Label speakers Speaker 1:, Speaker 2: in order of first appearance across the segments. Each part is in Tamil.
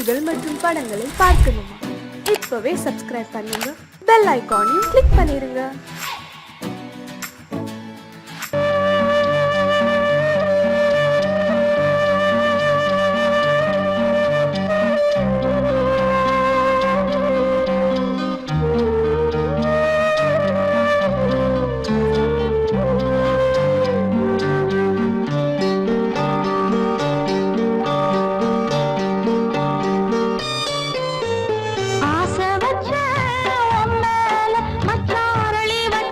Speaker 1: பாடல்கள் மற்றும் படங்களை பார்க்கணுமா? இப்பவே சப்ஸ்கிரைப் பண்ணுங்க, பெல் ஐகானையும் கிளிக் பண்ணிருங்க.
Speaker 2: ஆசை வச்ச உன் மேல மச்சாரளி வச்ச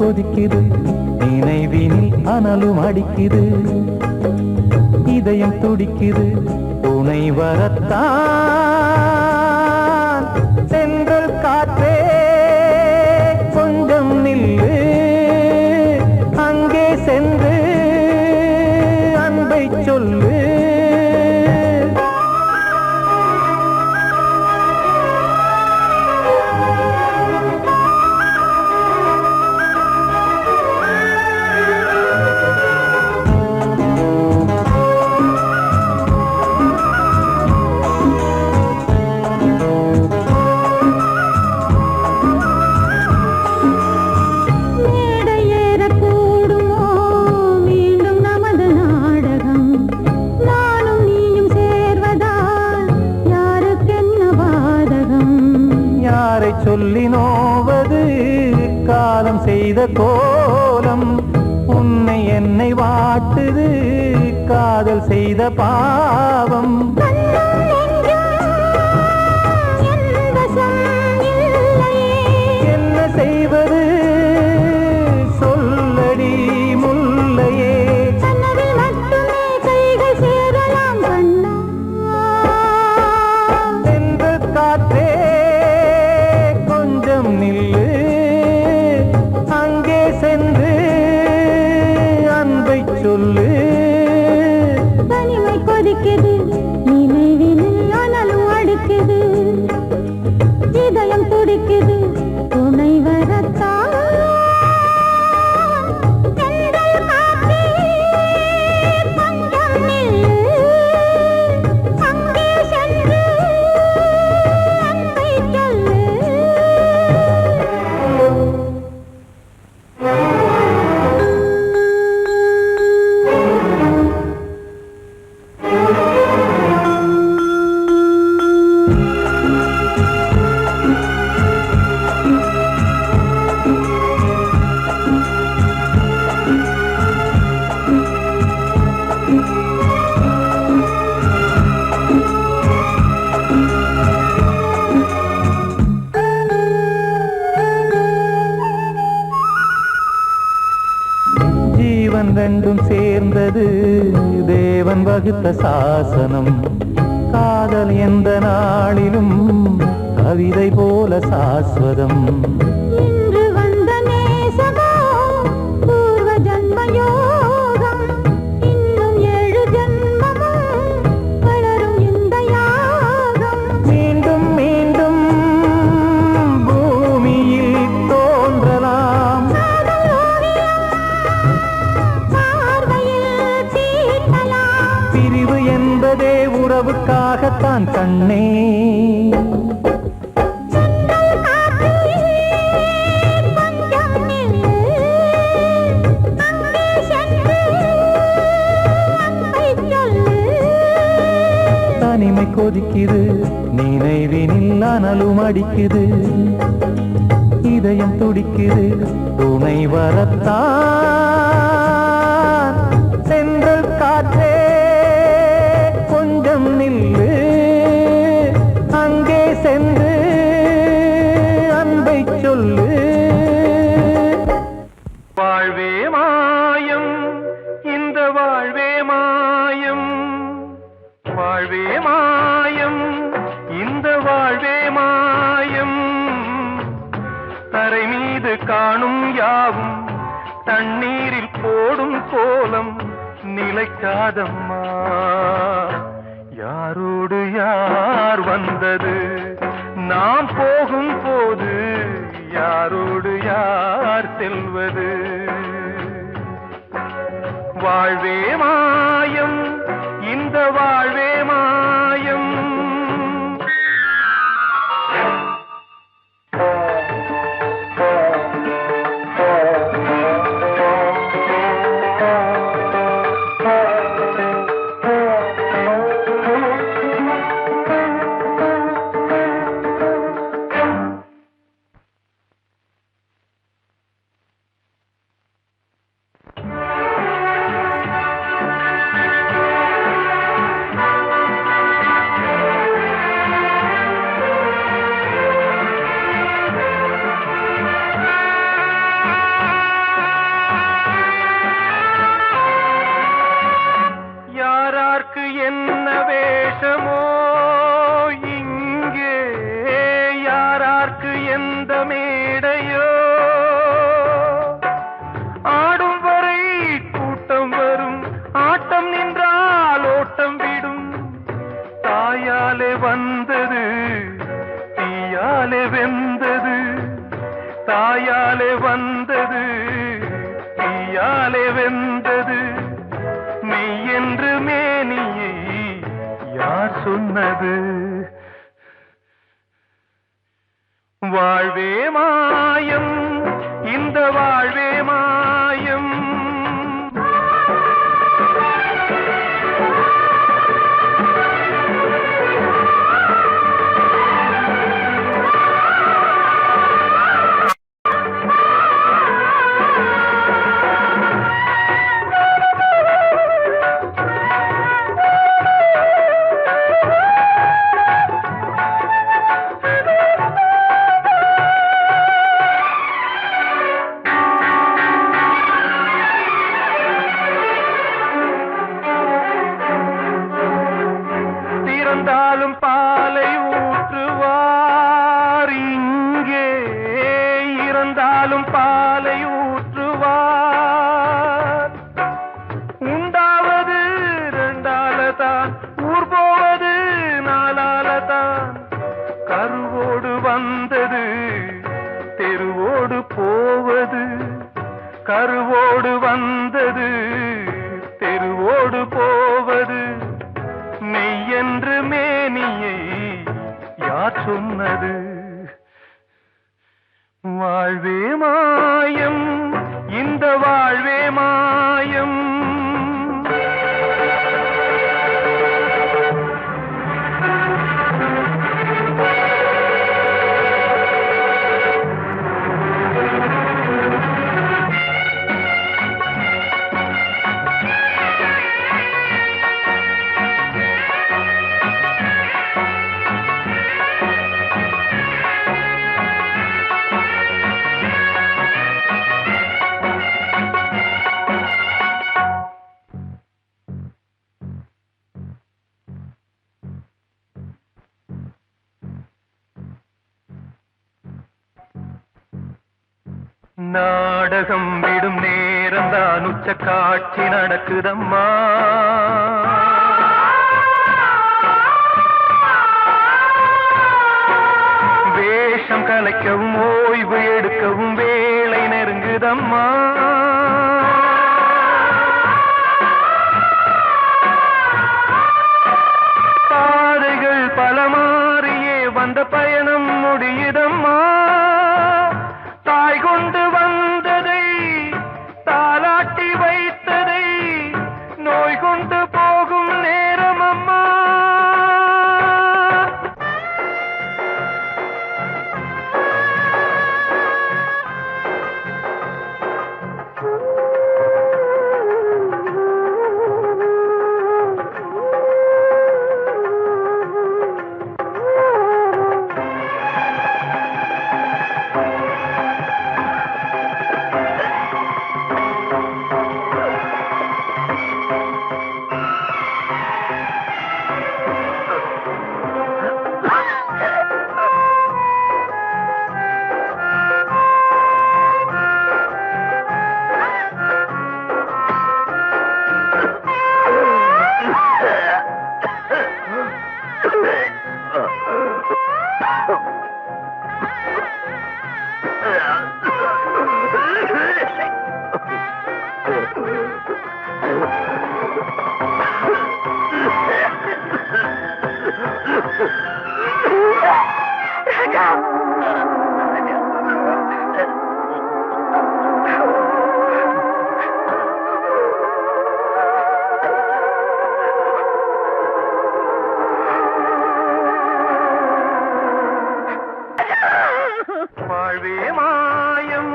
Speaker 2: கொதிக்குது நினைவினில் அனலும் அடிக்குது இதயம் துடிக்குது துணை வரத்தான் சென்றல் காற்றே கொஞ்சம் நில்லு அங்கே சென்று அன்பை சொல்லு சொல்லி நோவது காலம் செய்த கோலம் உன்னை என்னை வாட்டுது காதல் செய்த பாவம் என்ன செய்வது சொல்லடி முல்லையே சென்று காற்றே நில்லு அங்கே சென்று அன்பை சொல்லு
Speaker 3: தனிமை கொதிக்குது நினைவினில் அனலும் அடிக்குது இதயம் துடிக்குது துணை வரத்தான்
Speaker 2: ரெண்டும் சேர்ந்தது தேவன் வகுத்த சாசனம் காதல் எந்த நாளிலும் கவிதை போல சாஸ்வதம்
Speaker 3: இன்று வந்த நேசமோ பூர்வ ஜன்ம யோகம் இன்னும் 7 ஜன்மமும் வளரும் இந்த யாகம்
Speaker 2: மீண்டும் மீண்டும் பூமியில் தோன்றலாம் பிரிவு என்பதே உறவுக்காகத்தான் கண்ணே தனிமை கொதிக்குது நினைவினில் அனலும் அடிக்குது இதயம் துடிக்குது துணை வரத்தான் சென்றல் காற்றே கொஞ்சம் நில்லு அங்கே சென்று அன்பை சொல்லு வாழ்வே மாயம் இந்த வாழ்வே மாயம் வாழ்வே மாயம் இந்த வாழ்வே மாயம் தரை மீது காணும் யாவும் தண்ணீரில் போடும் கோலம் நிலைக்காதம்மா யாரோடு யார் வந்தது நாம் போகும் போது யாரோடு யார் செல்வது வாழ்வே மாயம் இந்த வாழ்வே மாயம் இந்த மேடையோ ஆடும் வரை கூட்டம் வரும் ஆட்டம் நின்றால் ஓட்டம் விடும் தாயாலே வந்தது தீயாலே வெந்தது தாயாலே வந்தது தீயாலே வெந்தது மெய் என்று மேனியை யார் சொன்னது வாழ்வே மாயம் இந்த வாழ்வே மாயம் இறந்தாலும் பாலை ஊற்றுவார் இங்கே இறந்தாலும் பாலை ஊற்றுவார் உண்டாவது ரெண்டாலதான் ஊர் போவது நாலாலதான் கருவோடு வந்தது தெருவோடு போவது கருவோடு வந்தது தெருவோடு போவது மெய் என்று மேனியை யார் சொன்னது வாழ்வே மாயம் இந்த வாழ்வே மாயம் நாடகம் விடும் நேரம் தான் உச்ச காட்சி நடக்குதம்மா வேஷம் கலைக்கவும் ஓய்வு எடுக்கவும் வேளை நெருங்குதம்மா பாதைகள் பல மாறியே வந்த பயணம் முடியுதம்மா தாய் கொண்டு வந்ததை தாலாட்டி வைத்ததை நோய் கொண்டு போகும் நேரம் அம்மா வாழ்வே மாயம்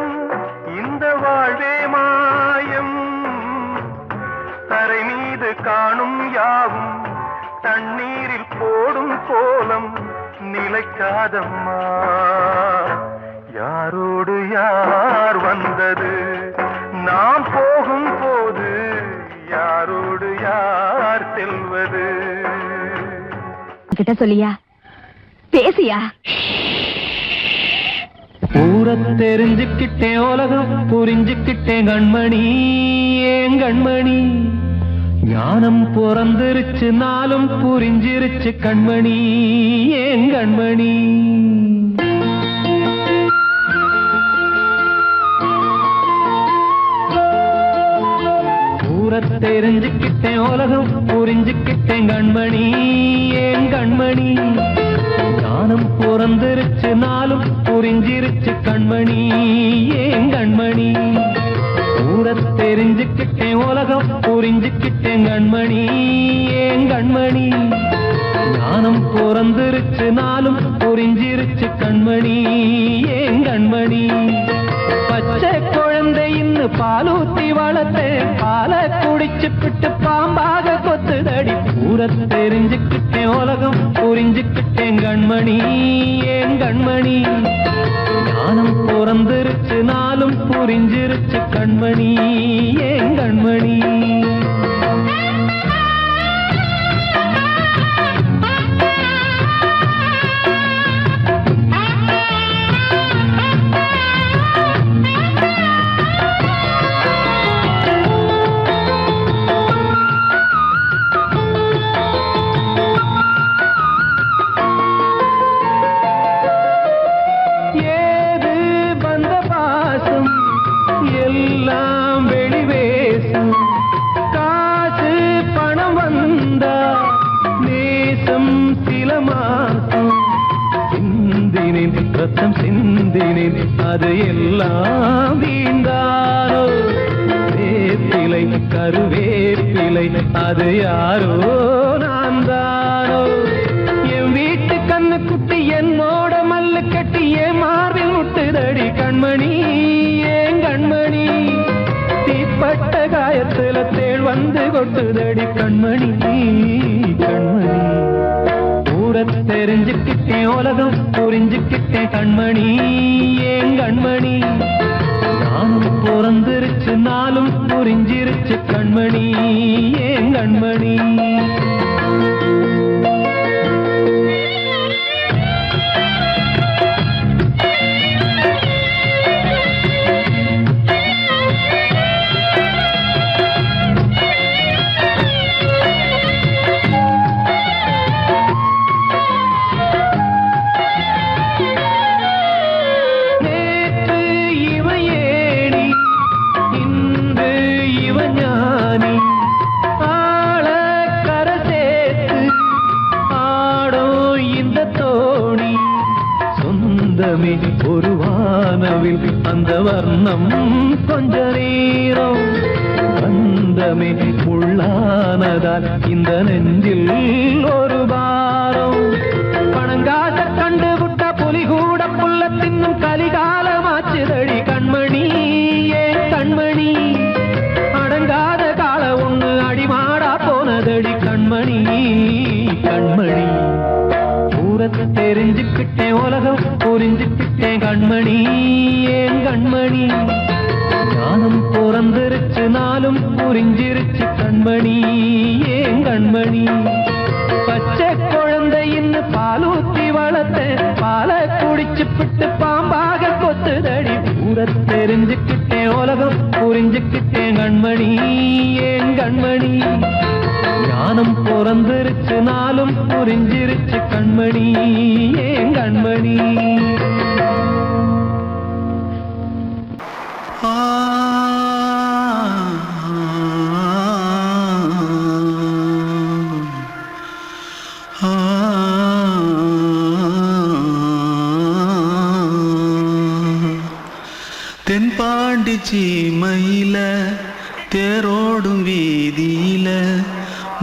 Speaker 2: இந்த வாழ்வே மாயம் தரை மீது காணும் யாவும் தண்ணீரில் போடும் கோலம் நிலைக்காதம்மா யாரோடு யார் வந்தது நாம் போகும் போது யாரோடு யார் செல்வது
Speaker 4: கிட்ட சொல்லியா பேசியா
Speaker 2: ஊரை தெரிஞ்சுக்கிட்டேன் உலகம் புரிஞ்சுக்கிட்டேன் கண்மணி ஏன் கண்மணி ஞானம் பிறந்திருச்சு நாளும் புரிஞ்சிருச்சு கண்மணி ஏன் கண்மணி ஊரை தெரிஞ்சுக்கிட்டேன் உலகம் புரிஞ்சுக்கிட்டேன் கண்மணி ஏன் கண்மணி ஞானம் பிறந்திருச்சு நாளும் புரிஞ்சிருச்சு கண்மணி ஏன் கண்மணி ஊரை தெரிஞ்சுக்கிட்டேன் உலகம் புரிஞ்சுக்கிட்டேன் கண்மணி ஏன் கண்மணி ஞானம் பிறந்திருச்சு நாளும் புரிஞ்சிருச்சு கண்மணி ஏன் கண்மணி பச்சை குழந்தை இன்னும் பாலூத்தி வளர்த்தேன் பாலை குடிச்சு பிட்டு பாம்பாக கொத்துதடி ஊரை தெரிஞ்சுக்கிட்டேன் உலகம் புரிஞ்சுக்கிட்டேன் கண்மணி ஏன் கண்மணி ஞானம் பிறந்திருச்சு நாளும் புரிஞ்சிருச்சு கண்மணி ஏன் கண்மணி ரத்தம் சிந்தினேன் அது எல்லாம் வீண்டாரோ வேப்பிலை கருவேப்பிலை அது யாரோ நான் தானோ என் வீட்டு கண்ணு குட்டி என்னோட மல்லு கட்டி என் மார்பில் முட்டுதடி கண்மணி ஏன் கண்மணி தீப்பட்ட காயத்துல தேள் வந்து கொட்டுதடி கண்மணி கண்மணி ஊரை தெரிஞ்சுக்கிட்டேன் உலகம் புரிஞ்சுக்கிட்டேன் கண்மணி ஏன் கண்மணி நானும் பிறந்திருச்சு நாளும் புரிஞ்சிருச்சு கண்மணி ஏன் கண்மணி ஒரு வானவில் அந்த வர்ணம் கொஞ்ச நேரம் வந்தமே உள்ளானதால் இந்த நெஞ்சில் ஒரு பாரம் பணங்காச கண்டு விட்ட புலி கூட புல்ல தின்னும் கலிகாலமாச்சுதடி கண்மணி ஏன் கண்மணி அடங்காத கால ஒண்ணு அடிமாடா போனதடி கண்மணி கண்மணி தெரிஞ்சுக்கிட்டேன் உலகம் புரிஞ்சுக்கிட்டேன் கண்மணி ஏன் கண்மணி ஞானம் பிறந்திருச்சு நாளும் புரிஞ்சிருச்சு கண்மணி ஏன் கண்மணி பச்சை குழந்தை இன்னும் பாலூத்தி வளர்த்தேன் பாலை குடிச்சு பிட்டு பாம்பாக கொத்துதடி ஊரை தெரிஞ்சுக்கிட்டேன் உலகம் புரிஞ்சுக்கிட்டேன் கண்மணி ஏன் கண்மணி ஞானம் பிறந்திருச்சு நாளும் புரிஞ்சிருச்சு கண்மணி ஏன் கண்மணி
Speaker 4: தென்பாண்டி சீமையில தேரோடும் வீதியில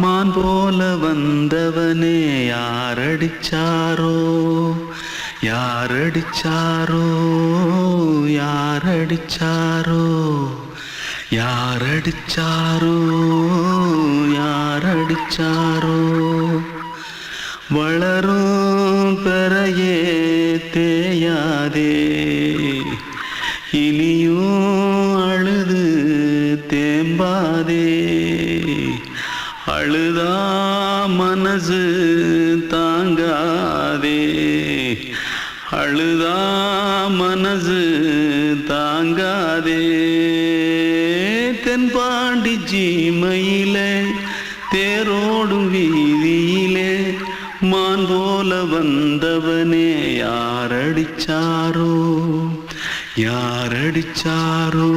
Speaker 4: மான் போல வந்தவனே யாரடிச்சாரோ யாரடிச்சாரோ யாரடிச்சாரோ யாரடிச்சாரோ யாரடிச்சாரோ வளரும் பெறையே தேயாதே இனியும் அழுது தேம்பாதே அழுதா மனசு தாங்காதே அழுதா மனசு தாங்காதே தென்பாண்டி சீமையிலே தேரோடும் வீதியிலே மான் போல வந்தவனே யாரடிச்சாரோ யாரடிச்சாரோ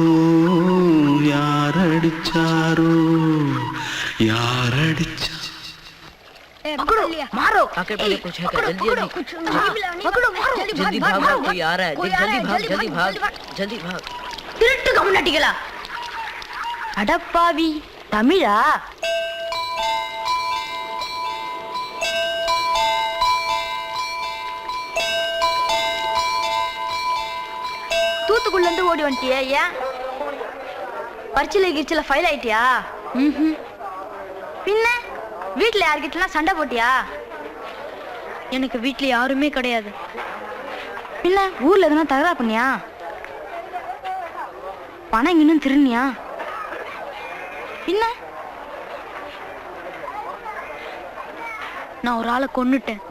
Speaker 4: யாரடிச்சாரோ யாரடிச்சா
Speaker 5: पकड़ो मारो
Speaker 6: आके पहले कुछ है क्या? जल्दी जल्दी
Speaker 5: पकड़ो मारो
Speaker 6: जल्दी भाग भाग कोई आ रहा है जल्दी भाग जल्दी भाग
Speaker 5: திருட்டு கம்முனாட்டிகளா அடப்பாவி தமிழா தூத்துக்குள்ள இருந்து ஓடி வந்துட்டியா ஏன் பரிச்சையில கிரிச்சில ஃபைல் ஆயிட்டியா பின்ன வீட்டுல யார்கிட்டலாம் சண்டை போட்டியா எனக்கு வீட்டுல யாருமே கிடையாது பின்ன ஊர்ல எதுனா தகரா பண்ணியா பணம் இன்னும் திருநியா பின்ன நான் ஒரு ஆளை கொன்னுட்டேன்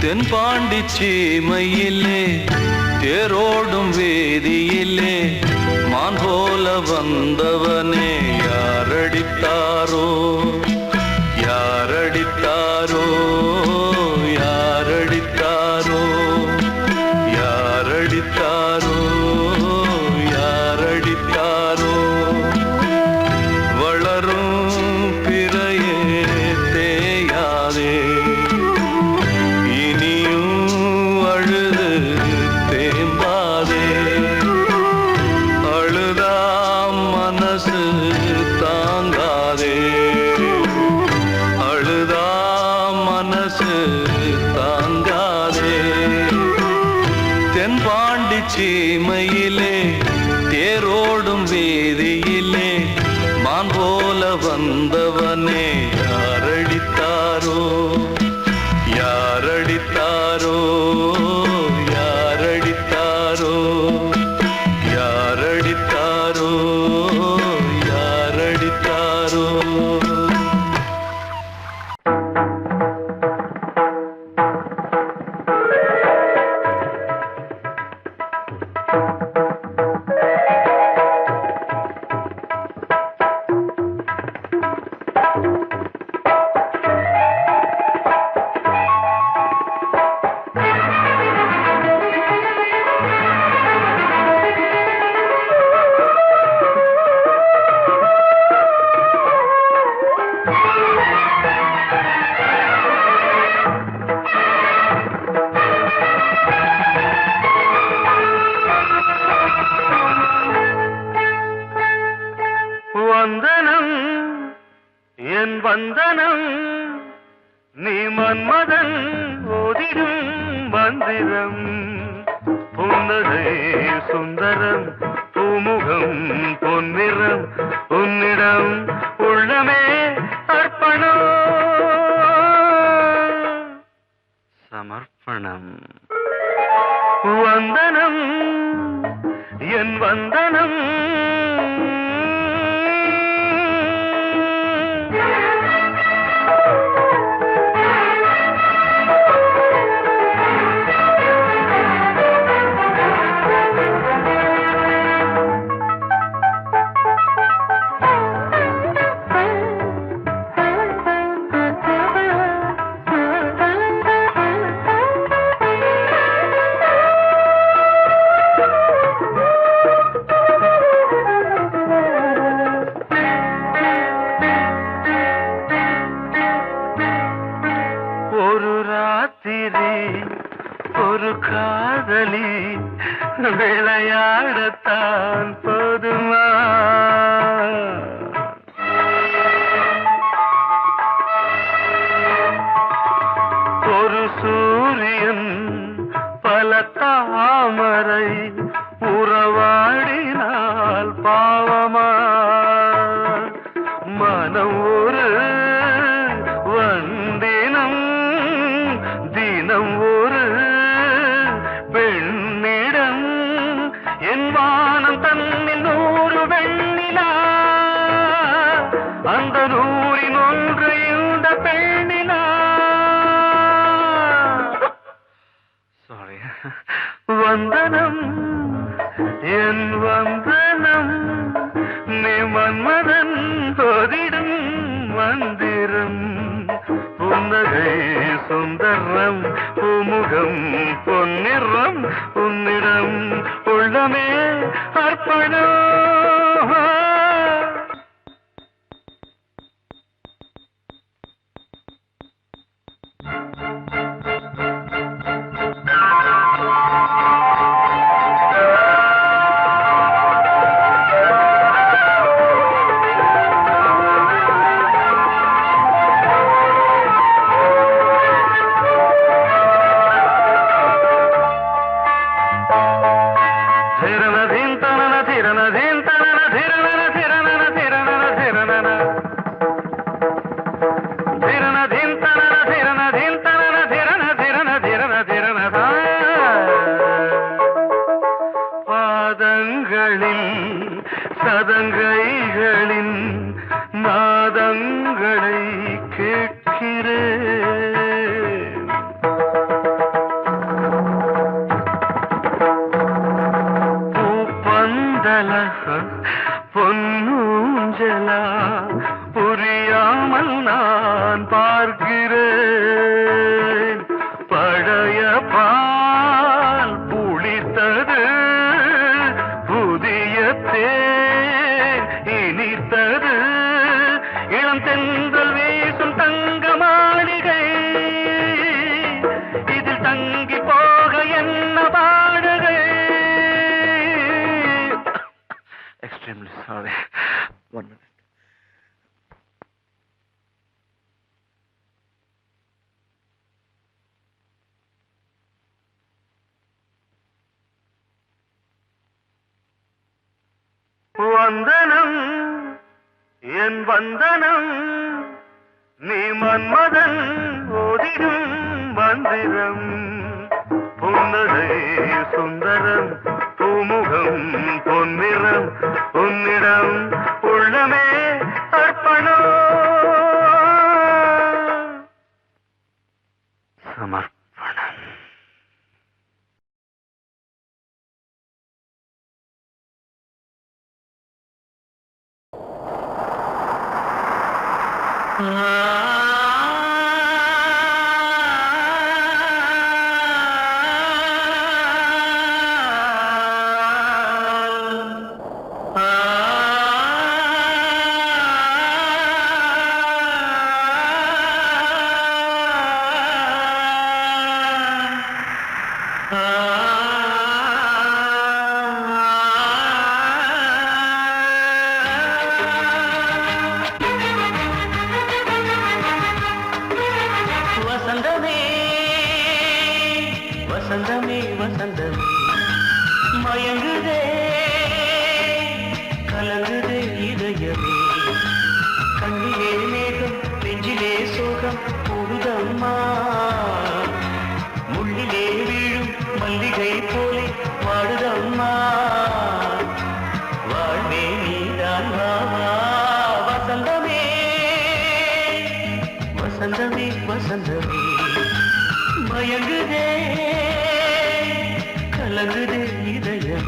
Speaker 4: தென்பாண்டி சீமையிலே தேரோடும் வேதியிலே மான் போல வந்தவனே யாரடித்தாரோ யாரடித்தாரோ யாரடித்தாரோ யாரடித்தாரோ யாரடித்தாரோ வளரும் பிறையே தேயாதே சீமையிலே தேரோடும் வேதியிலே மான் போல வந்தவனே யாரடித்தாரோ யாரடித்தாரோ யாரடித்தாரோ யாரடித்தாரோ யாரடித்தாரோ
Speaker 2: வந்தனம் என் வந்தனம் நீ மன்மதன் ஓதிடும் மந்திரம் புன்னகை சுந்தரம் பூமுகம் பொன்னிறம் உன்னிடம் உள்ளமே அர்ப்பணம் சமர்ப்பணம் வந்தனம் என் வந்தனம் ஒரு காதலி விளையாடத்தான் போதுமா ஒரு சூரியன் பல தாமரை உறவாடினால் பாவமா மனம் ஒரு வந்தினம் வந்தனம் என் வந்தனம் நீ மன்மதன் தோதிடும் மந்திரம் புன்னகை சுந்தரம் பூமுகம் பொன்னிறம் உன்னிடம் உள்ளமே அர்ப்பணம் சதங்கைகளின் நாதங்களை கேட்கிறேன் பூப்பந்தல பொன்னூஞ்சலா புரியாமல் நான் பார்க்கிறேன் பழைய பால் புளித்தது புதிய தேன் இனித்தது இளம் தென்றல் வீசும் தங்க மாளிகை இதில் தங்கி போக என்ன பாடுகை எக்ஸ்ட்ரீம்லி சாரி 1 minute வந்தனம் என் வந்தனம் நீ மன்மதன் ஓதிடும் மந்திரம் புன்னகை சுந்தரம் பூமுகம் பொன்னிறம் உன்னிடம் உள்ளமே அர்ப்பணம் சமர்ப்பணம் வசந்தமே வசந்தமே மயங்குதே கலங்குதே இதயமே கண்ணிலே மேகம் நெஞ்சிலே சோகம் போடுதம்மா முள்ளிலே வீழும் மல்லிகை போலே வாடுதம்மா வாழ்வே நீதான் வாவா வசந்தமே வசந்தமே வசந்தமே மயங்குதே கலங்குதே இதயமே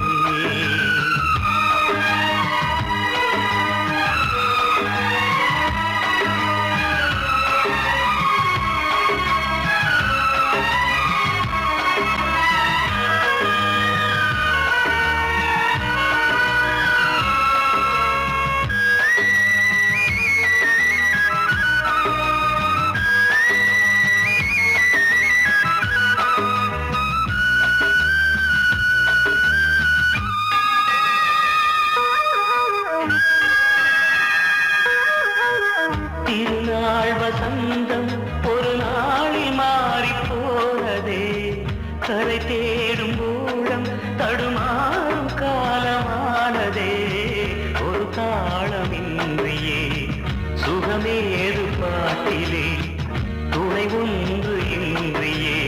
Speaker 2: திருநாள் வசந்தம் ஒரு நாளில் மாறி போனதே கரை தேடும் ஊழம் தடுமாறும் காலமானதே ஒரு தாளமின்றியே சுகமேது பாட்டிலே துணை ஒன்று இன்றியே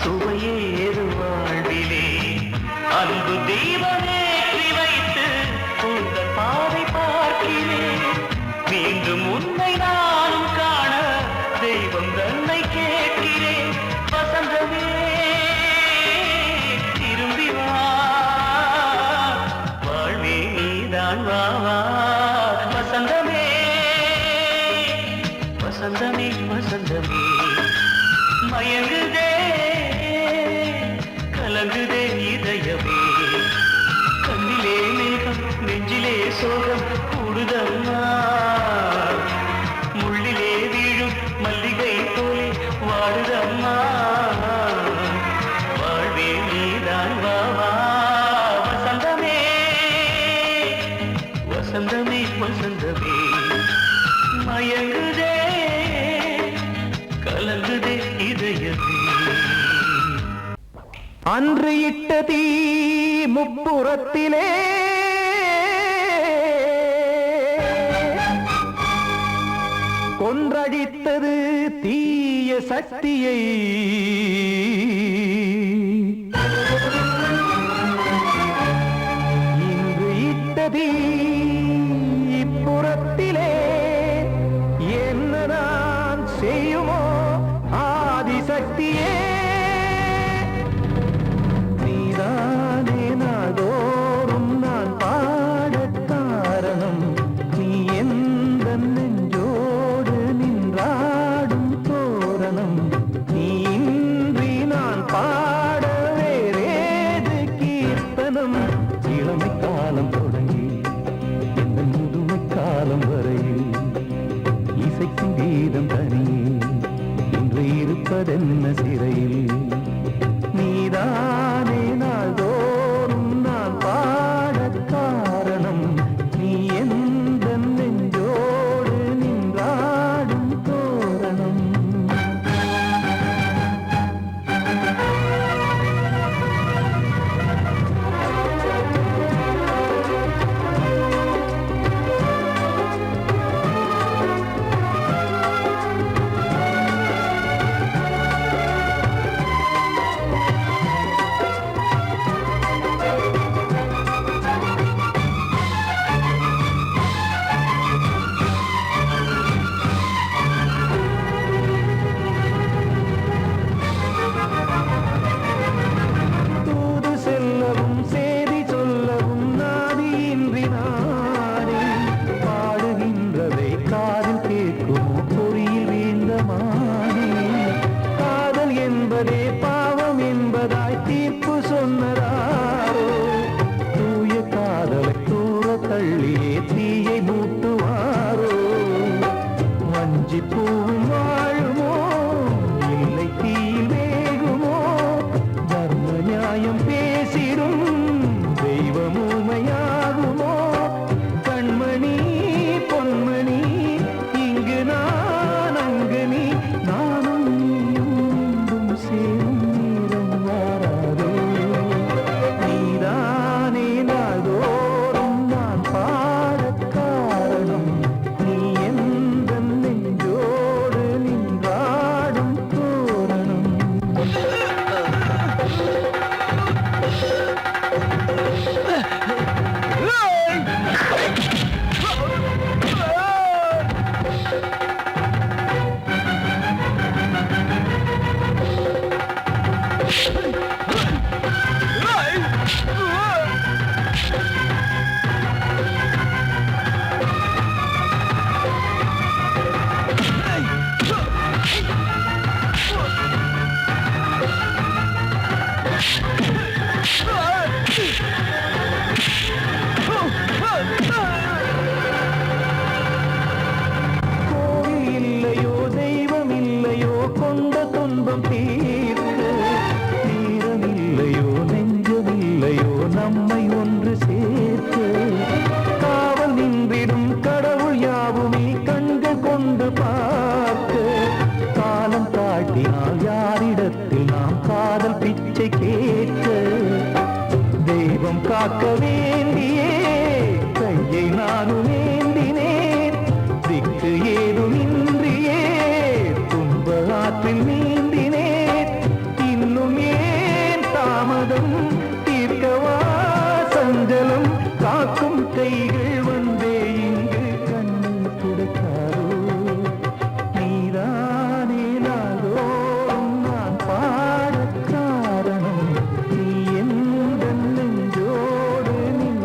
Speaker 2: சுவையேது வாழ்விலே அன்பு தீபமேற்றி வைத்து உங்கள் பாதை பார்க்கிறேன் மீண்டும் உன்னை நானும் காண தெய்வம் தன்னை கேட்கிறேன் வசந்தமே
Speaker 4: மயங்குதே கலங்குதே இதயமே கண்ணிலே மேகம் நெஞ்சிலே சோகம் கூடுதம்மா முள்ளிலே வீழும் மல்லிகை போலே வாடுதம்மா வாழ்வே நீதான் வாவா வசந்தமே வசந்தமே வசந்தமே மயங்குதே கலங்குதே இதயமே
Speaker 2: அன்று இட்ட தீ முப்புறத்திலே கொன்றடித்தது தீய சக்தியை இன்று இட்ட தீ இப்புறத்திலே என்ன நான் செய்யுமோ ஆதிசக்தியே நீதானே நாள்தோறும் நான் பாடக் காரணம் நீ எந்த நெஞ்சோடு நின்றாடும் தோரணம் நீ இன்றி நான் பாட வேறேது கீர்த்தனம் இளமை காலம் தொடங்கி எந்த முதுமை காலம் வரையில் இசைக்கும் கீதம் தனியே இன்று இருப்பதென்ன சிறையில் நீதானே நாள்தோறும் நான் பாடக் காரணம் நீ எந்த நெஞ்சோடு நின்றாடும் தோரணம் தூது செல்லவும் சேதி சொல்லவும் நாதியின்றி நானே பாடுகின்றதை காதில் கேட்குமோ பொறியில் வீழ்ந்த மானே காதல் என்பதே பாவம் என்பதாய் தீர்ப்பு சொன்னதாரோ தூய காதலை தூர தள்ளியே தீயை மூட்டுவாரோ வஞ்சி பூவும் வாழுமோ இல்லை தீயில் வேகுமோ தர்ம நியாயம் பேசிடும் தெய்வம் ஊமையாகுமோ கண்மணி பொன்மணி இங்கு நான் அங்கு நீ நானும் நீயும் மீண்டும் சேரும் நேரம் வாராதோ நீதானே நாள்தோறும் நான் பாடக் காரணம் நீ எந்த நெஞ்சோடு நின்றாடும் தோரணம் கோவில் இல்லையோ தெய்வம் இல்லையோ கொண்ட துன்பம் தீர்க்க தீரம் இல்லையோ நெஞ்சம் இல்லையோ நம்மை ஒன்று சேர்க்க காவல் நின்றிடும் கடவுள் யாவுமே கண்கள் கொண்டு பார்க்க காலம் காட்டினால் யாரிடத்தில் நாம் காதல் பிச்சை கேட்க தெய்வம் காக்க வேண்டியே கையை நானும் ஏந்தினேன் திக்கு ஏதுமின்றியே துன்ப ஆற்றில் நீந்தினேன் இன்னும் ஏன் தாமதம் தீர்க்கவா சஞ்சலம் காக்கும் கைகள் வந்தே இங்கு கண்ணை துடைக்காரோ நீதானே நாள்தோறும் நான் பாடக் காரணம் நீ எந்த நெஞ்சோடு நின்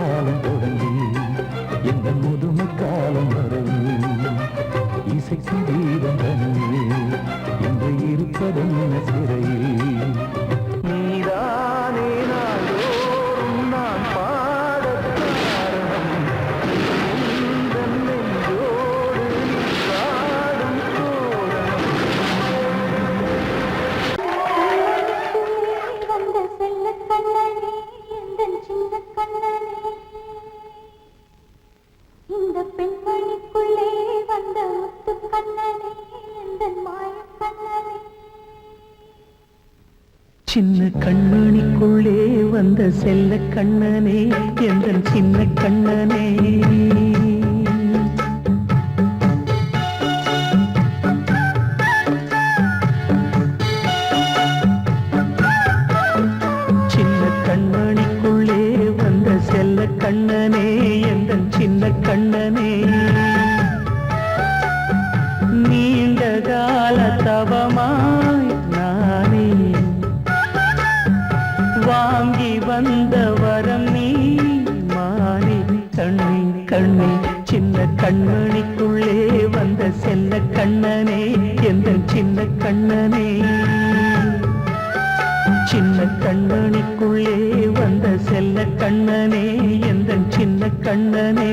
Speaker 7: காலம் தொடங்கி எந்த முதுமை காலம் வரை இசைக்கு வீதம் தனியே என்று இருப்பதென்ன சிறையில் நீதானே நாளோறும் நான் பாடக் காரணம் உந்தன் நெஞ்சோடு நீ பாடும் தோரணம்
Speaker 3: வந்த செல்ல கண்ணனே எந்தன் சின்ன கண்ணனே இந்த பெண்மணிக்குள்ளே வந்த முத்து கண்ணனே எந்தன் மாய கண்ணனே
Speaker 7: சின்ன கண்மணிக்குள்ளே வந்த செல்ல கண்ணனே எந்தன் சின்ன கண்ணனே சின்ன கண்மணிக்குள்ளே வந்த செல்ல கண்ணனே எந்தன் சின்ன கண்ணனே நீண்ட கால தவமாய் நானே வாங்கி வந்த வரம் நீ மானே கண்ணே கண்ணே சின்ன கண்மணிக்குள்ளே வந்த செல்ல கண்ணனே எந்தன் சின்ன கண்ணனே சின்ன கண்மணிக்குள்ளே வந்த செல்ல கண்ணனே எந்தன் சின்ன கண்ணனே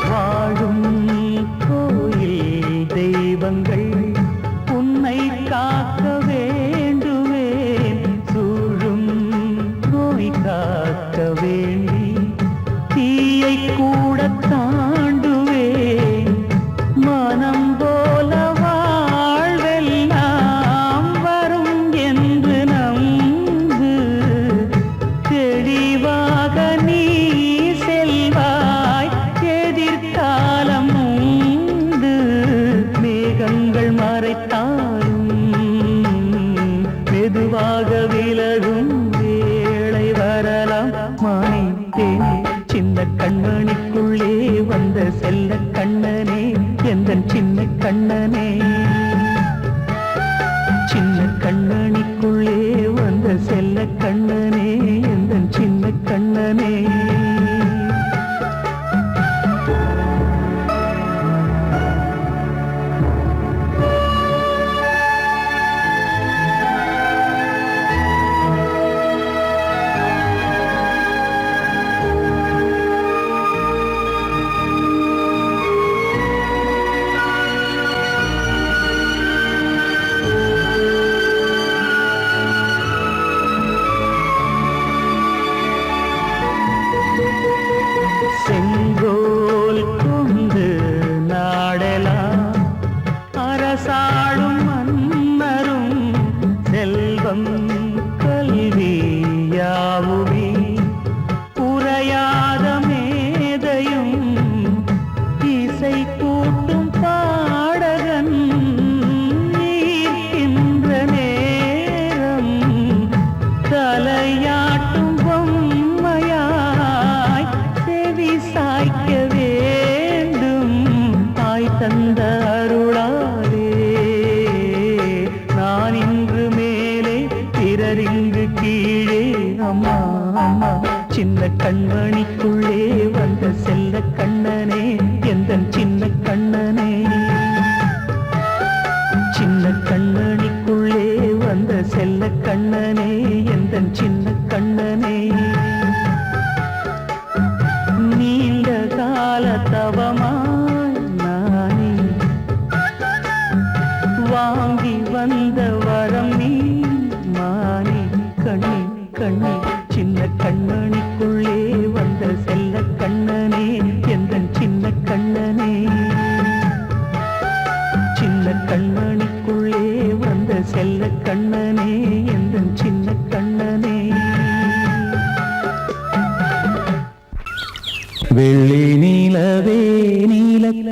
Speaker 7: வாழும் கோயில் தெய்வங்கள் உன்னை காக்க வேண்டுவேன் சூழும் நோய் காக்க வேண்டி தீயை கூட தாண்டுவேன் மனம் போல வாழ்வெல்லாம் வரும் என்று நம்பு தெளிவாக நீ செல்வாய் எதிர்காலம் உண்டு மேகங்கள் மறைத்தாலும் மெதுவாக விலகும் வேளை வரலாம் மானே சின்ன கண்மணிக்குள்ளே வந்த செல்ல கண்ணனே எந்தன் சின்ன கண்ணனே சின்ன கண்ணனிக்குள்ளே வந்த செல்ல கண்ணனே எந்தன் சின்ன கண்ணனே செங்கோல் கொண்டு நாடலாம் அரசாளும் மன்னரும் செல்வம் கல்வி யாவுமே உரையாத மேதையும் இசை கூட்டும் பாடகன் ஈர்க்கின்ற நேரம் தலையாட்டும் பொம்மையாய் செவி சாய்க்க வேண்டும் தாய் தந்த அருளாலே நான் இன்று மேலே பிறரிங்கு கீழே அம்மா அம்மா சின்ன கண்மணிக்குள்ளே வந்த செல்ல கண்ணனே எந்தன் சின்ன கண்ணனே சின்ன கண்ணனிக்குள்ளே வந்த செல்ல கண்ணனே எந்தன் சின்ன கண்ணனே நீண்ட கால தவமாய் நானே வாங்கி வந்த வரம் நீ மானே கண்ணே கண்ணே சின்ன கண்ணனிக்குள்ளே வந்த செல்ல கண்ணே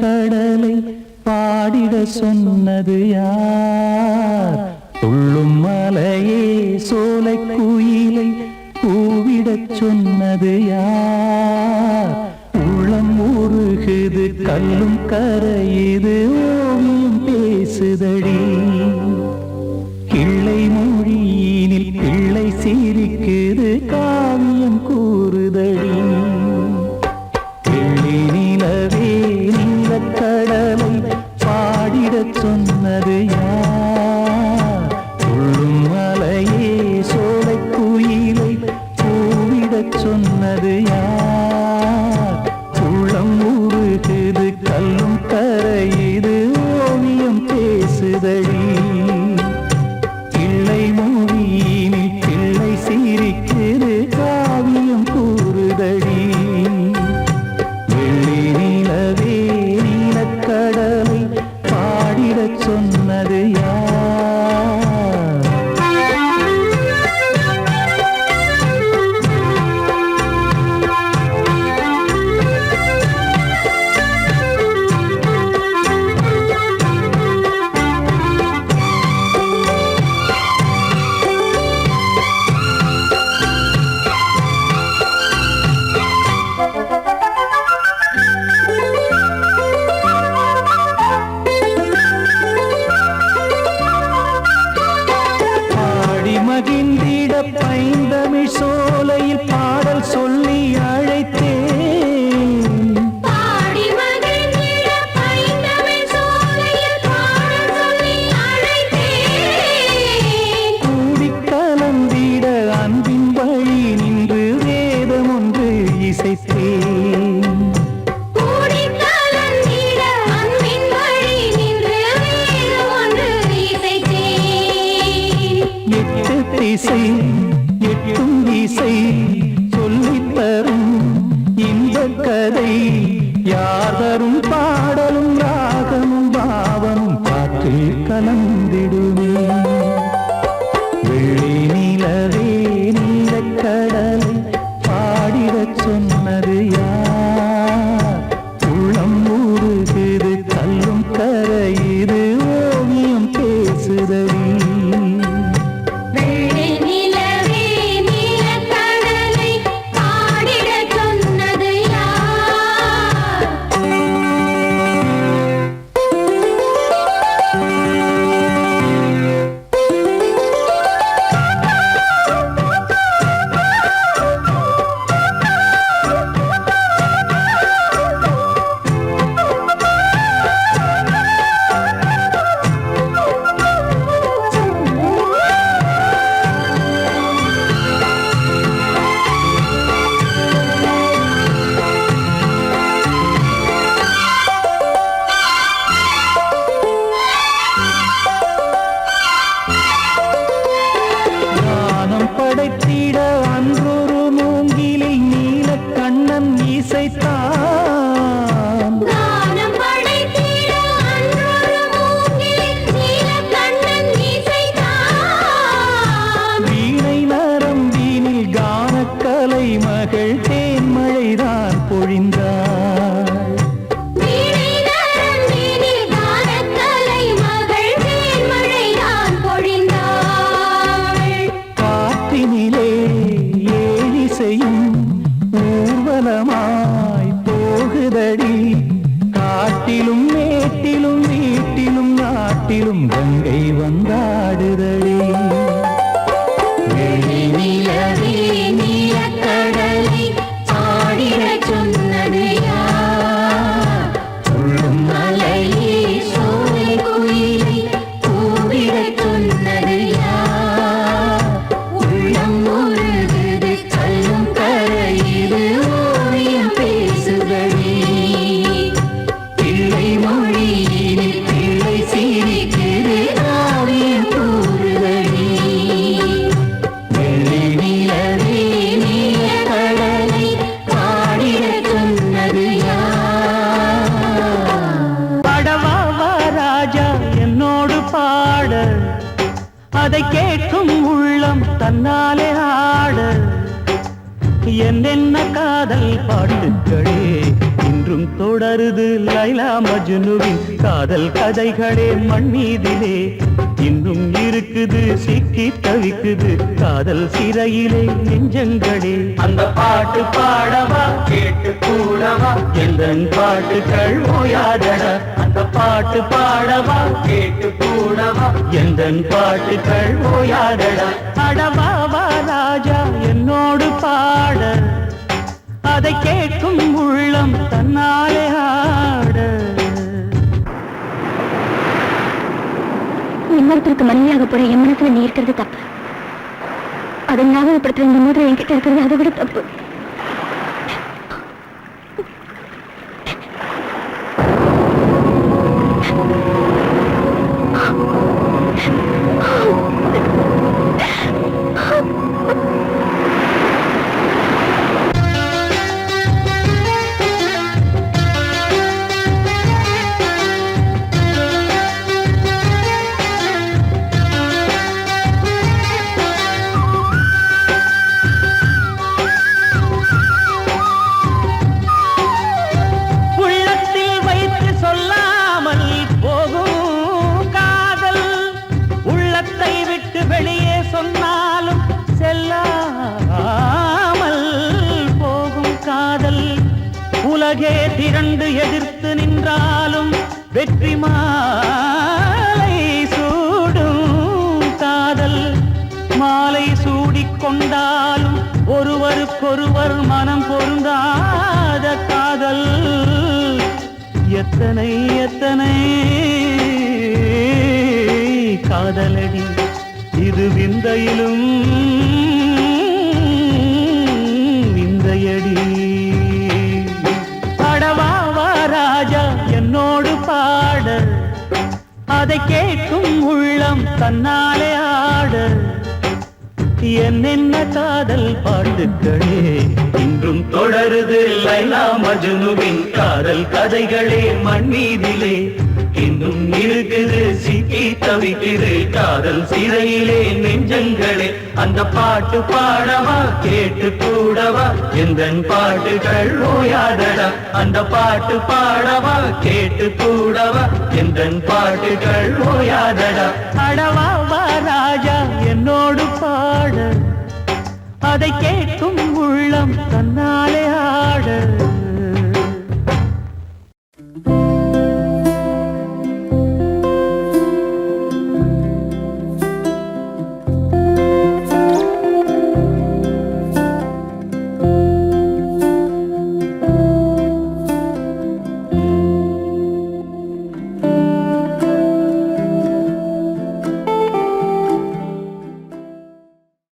Speaker 7: நீலக்கடலை பாடிட சொன்னது யார்? துள்ளும் மலையே சோலை குயிலை கூவிடச் சொன்னது யார்? உள்ளம் உருகுது கல்லும் கரையுது ஓவியம் பேசுதடி. கிள்ளை மொழியினில் பிள்ளை சிரிக்குது காவியம் கூறுதடி. கிள்ளி நிலவே நீலக்கடலை பாடிடச் சொன்னது யார்? துள்ளும் மலையே சோலை குயிலை கூவிடச் சொன்னது யார்? உள்ளம் உருகுது கல்லும் கரையுது ஓவியம் பேசுதடி. கிள்ளை மொழியினில் பிள்ளை சிரிக்குது காவியம் கூறுதடி. வெள்ளி நிலவே நீலக்கடலை பாடிடச் சொன்னது யார்? மகிழ்ந்திட பைந்தமிழ் சோலையில் பாடல் சொல்லி அழைத்தேன்.
Speaker 3: பாடி மகிழ்ந்திட பைந்தமிழ் சோலையில் பாடல் சொல்லி அழைத்தேன்.
Speaker 7: கூடி கலந்திட அன்பின் வழி நின்று வேதம் ஒன்று இசைத்தேன்.
Speaker 3: கூடி கலந்திட அன்பின் வழி நின்று வேதம் ஒன்று இசைத்தேன்.
Speaker 7: எட்டு திசை எட்டும் இசை சொல்லித் தரும் இந்த கதை யார் தரும் பாடலும் ராகமும் பாவமும் காற்றில் கலந்திடுமே. வெள்ளி நிலவே நீலக்கடலை பாடிடச் சொன்னது யார்? உள்ளம் உருகுது கல்லும் கரையுது ஓவியம் பேசுதடி.
Speaker 3: வெள்ளி நிலவே நீலக்கடலை பாடிடச் சொன்னது யார்? ஞானம் படைத்திட அன்றொரு மூங்கிலில் நீலக்கண்ணன் இசைத்தான். கானம் படைத்திட அன்றொரு மூங்கில் நீலக்கண்ணன் இசைத்தான்.
Speaker 7: வீணை நரம்பினில் கானக்கலை மகள் தேன்மழைதான் பொழிந்தாள்.
Speaker 3: வீணை நரம்பினில் கானக்கலை மகள் தேன்மழைதான் பொழிந்தாள்.
Speaker 7: காற்றினிலே ஏழிசையும் ஊர்வலமாய் போகுதடி. காட்டிலும் மேட்டிலும் வீட்டிலும் நாட்டிலும் கங்கை வந்தாடுதடி.
Speaker 3: வெள்ளி நிலவே நீலக்கடலை பாடிடச் சொன்னது யார்?
Speaker 7: உள்ளும்
Speaker 3: மலையே சோலை குயிலை கூவிடச் சொன்னது யார்? உள்ளம் உருகுது கல்லும் கரையுது ஓவியம் பேசுதடி. பிள்ளை மொழியினில் பிள்ளை சிரிக்குது காவியம் கூறுதடி. வெள்ளி நிலவே நீலக்கடலை பாடிடச் சொன்னது யார்?
Speaker 7: படவா ராஜா என்னோடு பாட, அதை கேட்கும் உள்ளம் தன்னாலே ஆட. என்னென்ன காதல் பாட்டுக்களே இன்றும் தொடர் தொடருது லைலா மஜ்னுவின் காதல் கதைகளே மண்ணீதிலே இன்னும் இருக்குது சிக்கி தவிக்குது காதல் சிறையிலே நெஞ்சங்களே அந்த பாட்டு பாடவா கேட்டு கூடவா எந்தன் பாட்டுகள் ஓயாதடா அந்த பாட்டு பாடவா கேட்டு கூடவா எந்தன் பாட்டுகள் ஓயாதடா அடவாவா ராஜா என்னோடு பாட அதை கேட்கும் உள்ளம் தன்னாலே ஆட
Speaker 3: இன்னொருத்தருக்கு மனைவியாக போற என் மனசுல நீ இருக்கிறது தப்பு அதை ஞாபகப்படுத்துற இந்த மோதிரம் என்கிட்ட இருக்கிறது அதை விட தப்பு
Speaker 7: வெளியே சொன்னாலும் செல்லாமல் போகும் காதல் உலகே திரண்டு எதிர்த்து நின்றாலும் வெற்றி மாலை சூடும் காதல் மாலை சூடிக்கொண்டாலும் ஒருவருக்கொருவர் மனம் பொருந்தாத காதல் எத்தனை எத்தனை காதலடி இது விந்தையிலும் விந்தையடி அடவாவா ராஜா என்னோடு பாட அதை கேட்கும் உள்ளம் தன்னாலே ஆட என்னென்ன காதல் பாட்டுக்களே இன்றும் தொடருது லைலா மஜ்னுவின் காதல் கதைகளே மண்ணீதிலே இன்னும் இருக்குது சிக்கி தவிக்குது காதல் சிறையிலே நெஞ்சங்களே அந்த பாட்டு பாடவா கேட்டு கூடவா எந்தன் பாட்டுகள் ஓயாதடா அந்த பாட்டு பாடவா கேட்டு கூடவா எந்தன் பாட்டுகள் ஓயாதடா அடவாவா ராஜா என்னோடு பாட அதை கேட்கும் உள்ளம் தன்னாலே ஆட